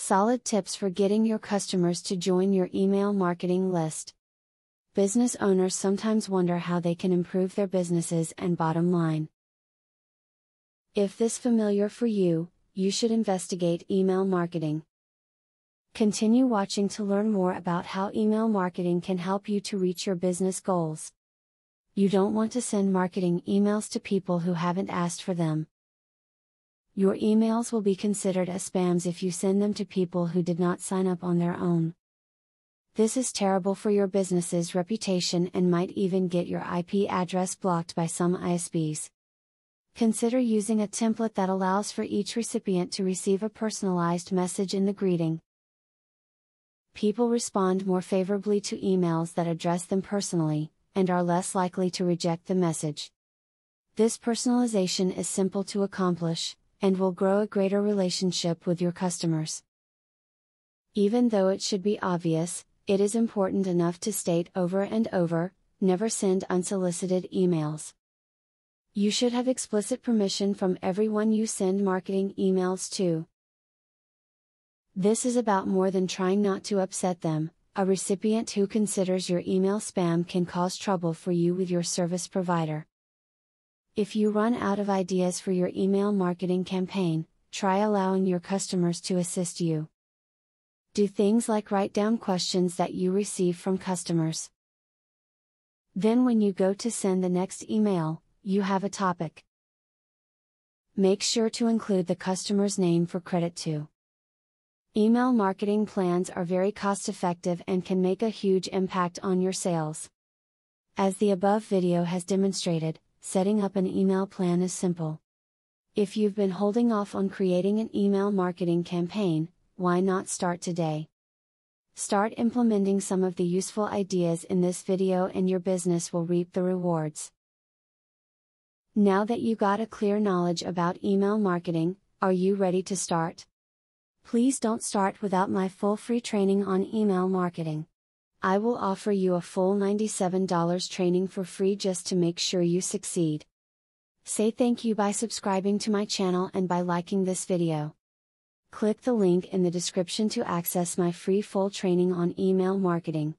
Solid tips for getting your customers to join your email marketing list. Business owners sometimes wonder how they can improve their businesses and bottom line. If this is familiar for you, you should investigate email marketing. Continue watching to learn more about how email marketing can help you to reach your business goals. You don't want to send marketing emails to people who haven't asked for them. Your emails will be considered as spams if you send them to people who did not sign up on their own. This is terrible for your business's reputation and might even get your IP address blocked by some ISPs. Consider using a template that allows for each recipient to receive a personalized message in the greeting. People respond more favorably to emails that address them personally, and are less likely to reject the message. This personalization is simple to accomplish, and will grow a greater relationship with your customers. Even though it should be obvious, it is important enough to state over and over: never send unsolicited emails. You should have explicit permission from everyone you send marketing emails to. This is about more than trying not to upset them. A recipient who considers your email spam can cause trouble for you with your service provider. If you run out of ideas for your email marketing campaign, try allowing your customers to assist you. Do things like write down questions that you receive from customers. Then when you go to send the next email, you have a topic. Make sure to include the customer's name for credit too. Email marketing plans are very cost-effective and can make a huge impact on your sales. As the above video has demonstrated, setting up an email plan is simple. If you've been holding off on creating an email marketing campaign, why not start today? Start implementing some of the useful ideas in this video and your business will reap the rewards. Now that you got a clear knowledge about email marketing, are you ready to start? Please don't start without my full free training on email marketing. I will offer you a full $97 training for free just to make sure you succeed. Say thank you by subscribing to my channel and by liking this video. Click the link in the description to access my free full training on email marketing.